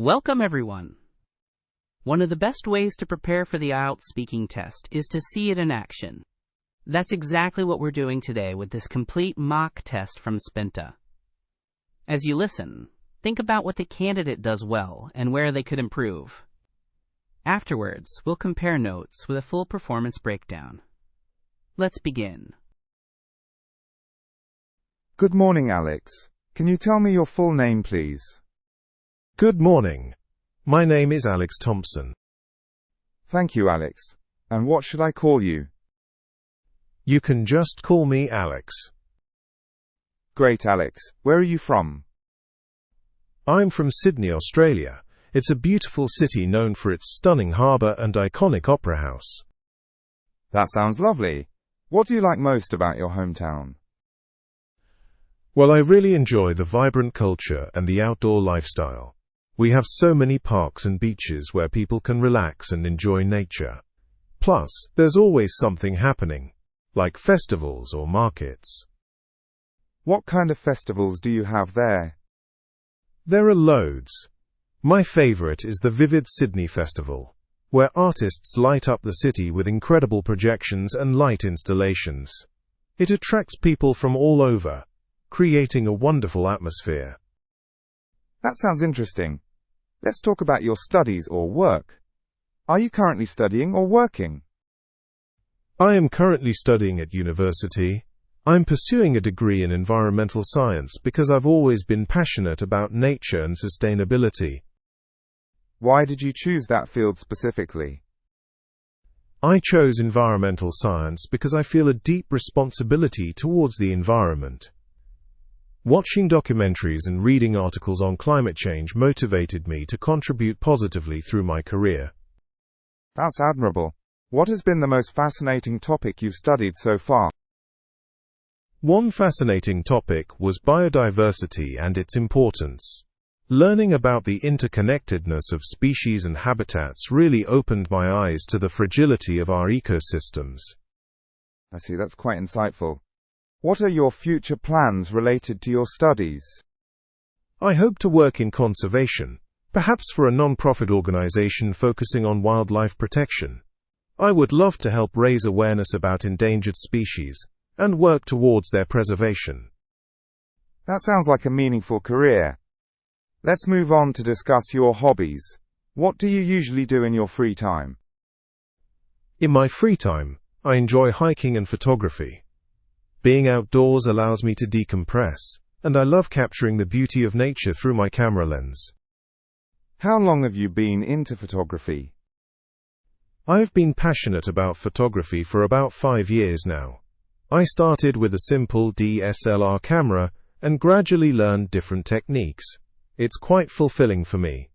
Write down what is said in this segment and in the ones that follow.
Welcome, everyone. One of the best ways to prepare for the IELTS speaking test is to see it in action. That's exactly what we're doing today with this complete mock test from Spinta. As you listen, think about what the candidate does well and where they could improve. Afterwards, we'll compare notes with a full performance breakdown. Let's begin. Good morning, Alex. Can you tell me your full name, please? Good morning. My name is Alex Thompson. Thank you, Alex. And what should I call you? You can just call me Alex. Great, Alex. Where are you from? I'm from Sydney, Australia. It's a beautiful city known for its stunning harbour and iconic opera house. That sounds lovely. What do you like most about your hometown? Well, I really enjoy the vibrant culture and the outdoor lifestyle. We have so many parks and beaches where people can relax and enjoy nature. Plus, there's always something happening, like festivals or markets. What kind of festivals do you have there? There are loads. My favourite is the Vivid Sydney Festival, where artists light up the city with incredible projections and light installations. It attracts people from all over, creating a wonderful atmosphere. That sounds interesting. Let's talk about your studies or work. Are you currently studying or working? I am currently studying at university. I'm pursuing a degree in environmental science because I've always been passionate about nature and sustainability. Why did you choose that field specifically? I chose environmental science because I feel a deep responsibility towards the environment. Watching documentaries and reading articles on climate change motivated me to contribute positively through my career. That's admirable. What has been the most fascinating topic you've studied so far? One fascinating topic was biodiversity and its importance. Learning about the interconnectedness of species and habitats really opened my eyes to the fragility of our ecosystems. I see, that's quite insightful. What are your future plans related to your studies? I hope to work in conservation, perhaps for a non-profit organization focusing on wildlife protection. I would love to help raise awareness about endangered species and work towards their preservation. That sounds like a meaningful career. Let's move on to discuss your hobbies. What do you usually do in your free time? In my free time, I enjoy hiking and photography. Being outdoors allows me to decompress, and I love capturing the beauty of nature through my camera lens. How long have you been into photography? I have been passionate about photography for about 5 years now. I started with a simple DSLR camera and gradually learned different techniques. It's quite fulfilling for me.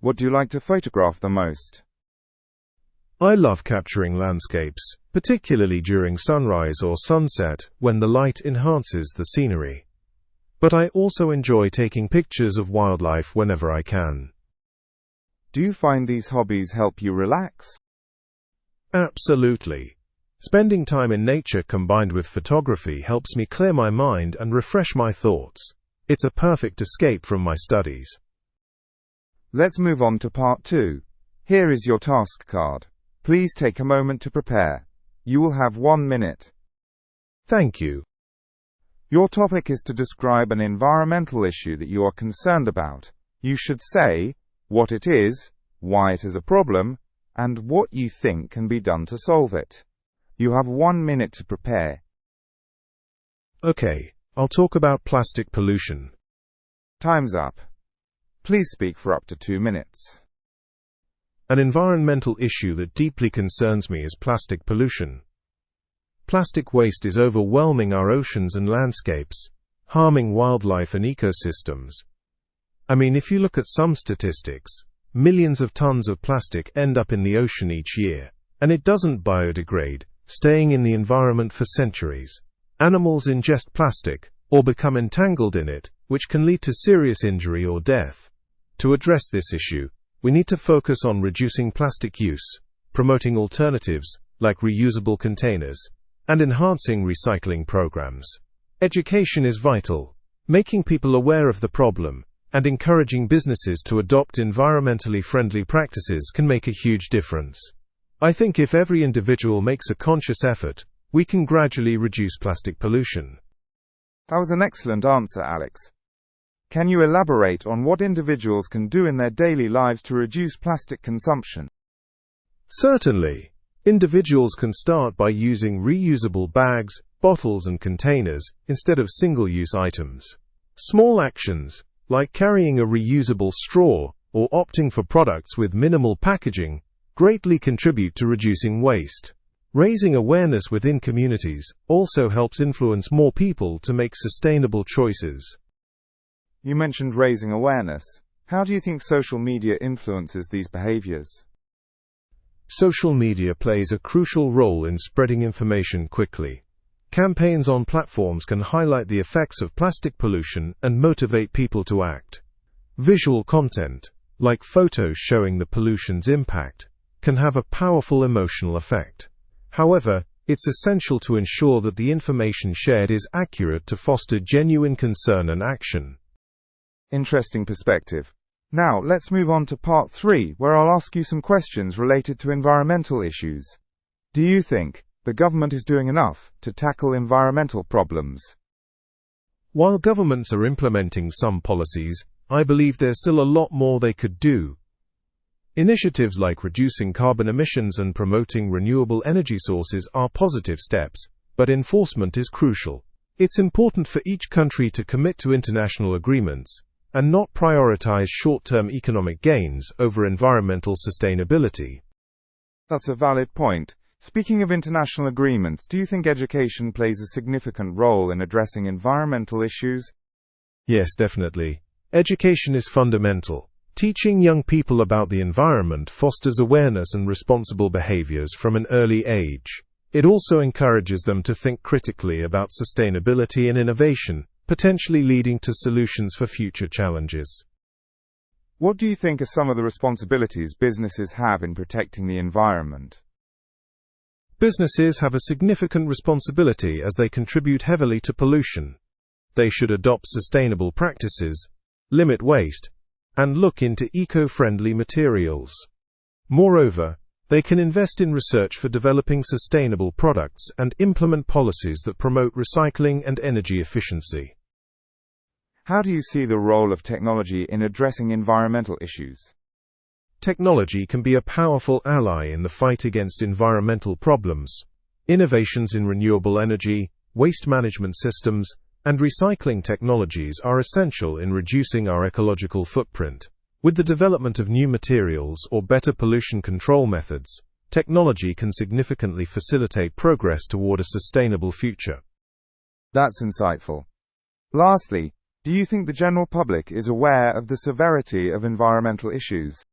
What do you like to photograph the most? I love capturing landscapes, particularly during sunrise or sunset when the light enhances the scenery. But I also enjoy taking pictures of wildlife whenever I can. Do you find these hobbies help you relax? Absolutely. Spending time in nature combined with photography helps me clear my mind and refresh my thoughts. It's a perfect escape from my studies. Let's move on to part 2. Here is your task card. Please take a moment to prepare. You will have 1 minute. Thank you. Your topic is to describe an environmental issue that you are concerned about. You should say what it is, why it is a problem, and what you think can be done to solve it. You have 1 minute to prepare. Okay, I'll talk about plastic pollution. Time's up. Please speak for up to 2 minutes. An environmental issue that deeply concerns me is plastic pollution. Plastic waste is overwhelming our oceans and landscapes, harming wildlife and ecosystems. I mean, if you look at some statistics, millions of tons of plastic end up in the ocean each year, and it doesn't biodegrade, staying in the environment for centuries. Animals ingest plastic, or become entangled in it, which can lead to serious injury or death. To address this issue, we need to focus on reducing plastic use, promoting alternatives, like reusable containers, and enhancing recycling programs. Education is vital, making people aware of the problem and encouraging businesses to adopt environmentally friendly practices can make a huge difference. I think if every individual makes a conscious effort, we can gradually reduce plastic pollution. That was an excellent answer, Alex. Can you elaborate on what individuals can do in their daily lives to reduce plastic consumption? Certainly. Individuals can start by using reusable bags, bottles and containers instead of single-use items. Small actions, like carrying a reusable straw or opting for products with minimal packaging, greatly contribute to reducing waste. Raising awareness within communities also helps influence more people to make sustainable choices. You mentioned raising awareness. How do you think social media influences these behaviors? Social media plays a crucial role in spreading information quickly. Campaigns on platforms can highlight the effects of plastic pollution and motivate people to act. Visual content, like photos showing the pollution's impact, can have a powerful emotional effect. However, it's essential to ensure that the information shared is accurate to foster genuine concern and action. Interesting perspective. Now, let's move on to part 3, where I'll ask you some questions related to environmental issues. Do you think the government is doing enough to tackle environmental problems? While governments are implementing some policies, I believe there's still a lot more they could do. Initiatives like reducing carbon emissions and promoting renewable energy sources are positive steps, but enforcement is crucial. It's important for each country to commit to international agreements and not prioritize short-term economic gains over environmental sustainability. That's a valid point. Speaking of international agreements, do you think education plays a significant role in addressing environmental issues? Yes, definitely. Education is fundamental. Teaching young people about the environment fosters awareness and responsible behaviors from an early age. It also encourages them to think critically about sustainability and innovation, potentially leading to solutions for future challenges. What do you think are some of the responsibilities businesses have in protecting the environment? Businesses have a significant responsibility as they contribute heavily to pollution. They should adopt sustainable practices, limit waste, and look into eco-friendly materials. Moreover, they can invest in research for developing sustainable products and implement policies that promote recycling and energy efficiency. How do you see the role of technology in addressing environmental issues? Technology can be a powerful ally in the fight against environmental problems. Innovations in renewable energy, waste management systems, and recycling technologies are essential in reducing our ecological footprint. With the development of new materials or better pollution control methods, technology can significantly facilitate progress toward a sustainable future. That's insightful. Lastly, do you think the general public is aware of the severity of environmental issues?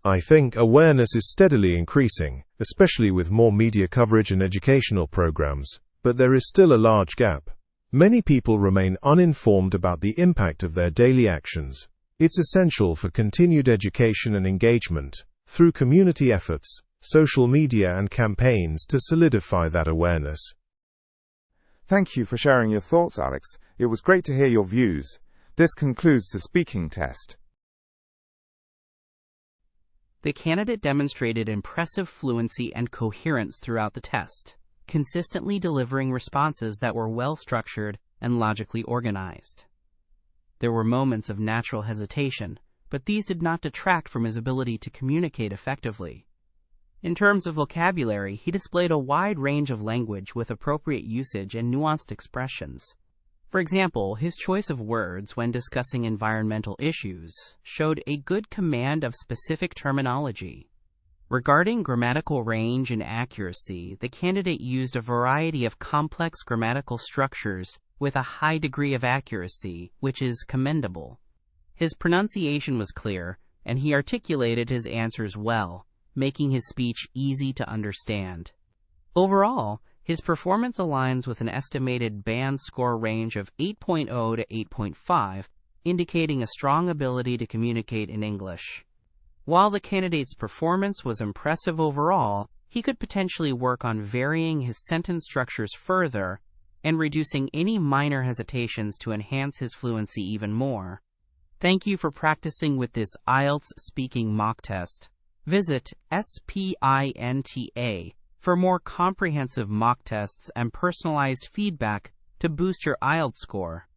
I think awareness is steadily increasing, especially with more media coverage and educational programs, but there is still a large gap. Many people remain uninformed about the impact of their daily actions. It's essential for continued education and engagement, through community efforts, social media and campaigns to solidify that awareness. Thank you for sharing your thoughts, Alex. It was great to hear your views. This concludes the speaking test. The candidate demonstrated impressive fluency and coherence throughout the test, consistently delivering responses that were well-structured and logically organized. There were moments of natural hesitation, but these did not detract from his ability to communicate effectively. In terms of vocabulary, he displayed a wide range of language with appropriate usage and nuanced expressions. For example, his choice of words when discussing environmental issues showed a good command of specific terminology. Regarding grammatical range and accuracy, the candidate used a variety of complex grammatical structures with a high degree of accuracy, which is commendable. His pronunciation was clear, and he articulated his answers well, making his speech easy to understand. Overall, his performance aligns with an estimated band score range of 8.0 to 8.5, indicating a strong ability to communicate in English. While the candidate's performance was impressive overall, he could potentially work on varying his sentence structures further and reducing any minor hesitations to enhance his fluency even more. Thank you for practicing with this IELTS speaking mock test. Visit Spinta for more comprehensive mock tests and personalized feedback to boost your IELTS score.